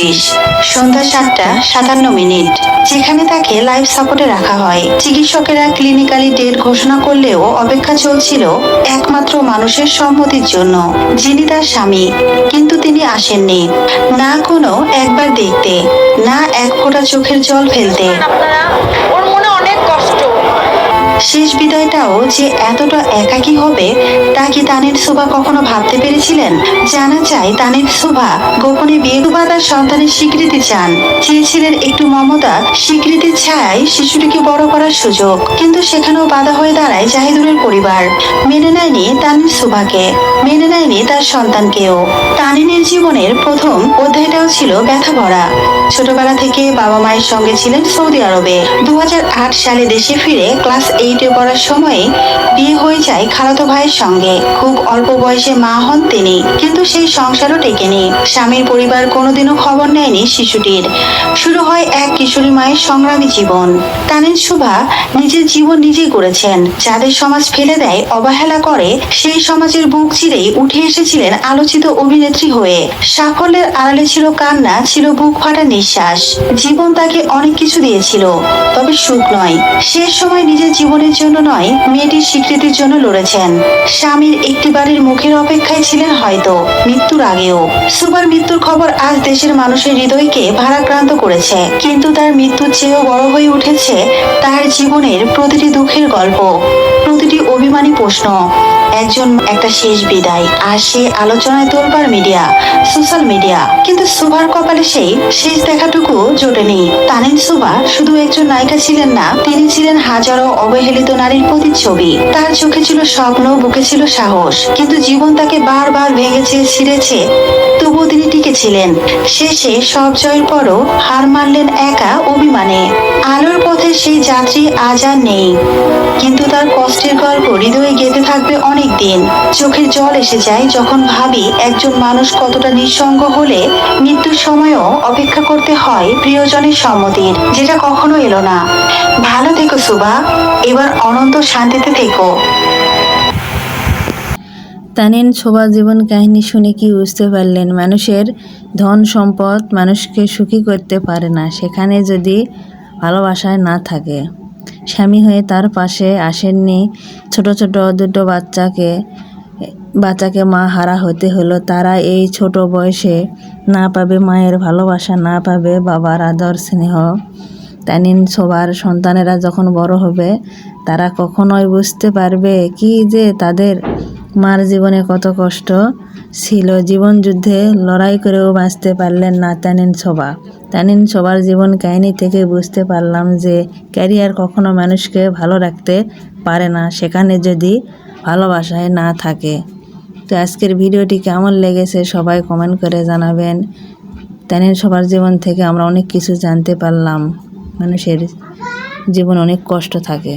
25 সন্ধ্যা 7:57, যেখানে তাকে লাইফ সাপোর্টে রাখা হয়। চিকিৎসকেরা ক্লিনিক্যালি ডেট ঘোষণা করলেও অপেক্ষা চলছিল একমাত্র মানুষের সম্মতির জন্য, যিনি তার স্বামী। কিন্তু তিনি আসেননি, না কোনো একবার দেখতে, না এক ফোঁটা চোখের জল ফেলতে। ওর মনে অনেক কষ্ট। শেষ বিদায়টাও যে এতটা একাকী হবে তা কি তানির শোভা কখনো ভাবতে পেরেছিলেন? জানা যায় তানির শোভা গোপনে বিয়ে বা তার সন্তানের স্বীকৃতি চান, চেয়েছিলেন একটু মমতা, স্বীকৃতির ছায়ায় শিশুটিকে বড় করার সুযোগ। কিন্তু সেখানেও বাধা হয়ে দাঁড়ায় জাহিদুরের পরিবার। মেনে নেয়নি তানির শোভাকে, মেনে নেয়নি তার সন্তানকেও। তানিনের জীবনের প্রথম অধ্যায়টাও ছিল ব্যথা ভরা। ছোটবেলা থেকে বাবা মায়ের সঙ্গে ছিলেন সৌদি আরবে। 2008 সালে দেশে ফিরে ক্লাস 8-এ পড়ার সময়ে বিয়ে হয়ে যায় খালাতো ভাইয়ের সঙ্গে। খুব অল্প বয়সে মা হন তিনি, কিন্তু সেই সংসারও টেকেনি। স্বামীর পরিবার কোনোদিনও খবর নেয়নি শিশুটির। শুরু হয় এক কিশোরী মায়ের সংগ্রামী জীবন। তানিন শোভা নিজের জীবন নিজেই করেছেন। যাদের সমাজ ফেলে দেয়, অবহেলা করে, সেই সমাজের বুক চিরেই উঠে এসেছিলেন আলোচিত অভিনেত্রী হয়ে। সাফল্যের আড়ালে ছিল কান্না, ছিল বুক ফাটা নিঃশ্বাস। জীবন তাকে অনেক কিছু দিয়েছিল, তবে সুখ নয়। শেষ সময় নিজের জীবনের জন্য নয়, মেয়েটির স্বীকৃতির জন্য লড়েছেন। স্বামীর একটি বাড়ির মুখের অপেক্ষায় ছিলেন হয়তো মৃত্যুর আগেও। সুবার মৃত্যুর খবর আজ দেশের মানুষের হৃদয়কে ভারাক্রান্ত করেছে। কিন্তু তার মৃত্যুর চেয়েও বড় হয়ে উঠেছে তার জীবনের প্রতিটি দুঃখের গল্প, প্রতিটি অভিমানী প্রশ্ন, একটা শেষ বিদায়। আর সে আলোচনায় তোলপাড় মিডিয়া, সোশ্যাল মিডিয়া। কিন্তু সুভার কপালে সেই শেষ দেখাটুকু জোটেনি। তানিন শোভা শুধু একজন নায়িকা ছিলেন না, তিনি ছিলেন হাজারো অবহেলিত নারীর প্রতিচ্ছবি। তার চোখে ছিল স্বপ্ন, বুকে ছিল সাহস। কিন্তু জীবন তাকে বারবার ভেঙেছে, ছিঁড়েছে, তবুও তিনি টিকেছিলেন। শেষে সব জয়ের পরও হার মানলেন একা অভিমানে। আলোর পথে সেই যাত্রী আজ আর নেই, কিন্তু তার কষ্টের গল্প হৃদয়ে গেঁথে থাকবে অনেক দিন। চোখের জল এসে যায় যখন ভাবি একজন মানুষ কতটা নিঃসঙ্গ হলে মৃত্যুর সময়ও অপেক্ষা করতে হয় প্রিয়জনের সম্মতির, যেটা কখনো এলো না। ভালো থেকো শোভা, এবার অনন্ত শান্তিতে থেকো। তানিন শোভার জীবন কাহিনী শুনে কি বুঝতে পারলেন? মানুষের ধন সম্পদ মানুষকে সুখী করতে পারে না, সেখানে যদি ভালোবাসায় না থাকে। স্বামী হয়ে তার পাশে আসেননি, ছোট ছোট দুটো বাচ্চাকে মা হারা হতে হলো। তারা এই ছোট বয়সে না পাবে মায়ের ভালোবাসা, না পাবে বাবার আদর স্নেহ। তানিন শোভার সন্তানেরা যখন বড় হবে, তারা কখনোই বুঝতে পারবে কি যে তাদের মার জীবনে কত কষ্ট ছিল। জীবন যুদ্ধে লড়াই করেও বাঁচতে পারলেন না তানিন শোভা। তানিন শোভার জীবন কাহিনী থেকে বুঝতে পারলাম যে ক্যারিয়ার কখনো মানুষকে ভালো রাখতে পারে না, সেখানে যদি ভালোবাসায় না থাকে। তো আজকের ভিডিওটি কেমন লেগেছে সবাই কমেন্ট করে জানাবেন। তানিন শোভার জীবন থেকে আমরা অনেক কিছু জানতে পারলাম। মানুষের জীবন অনেক কষ্ট থাকে।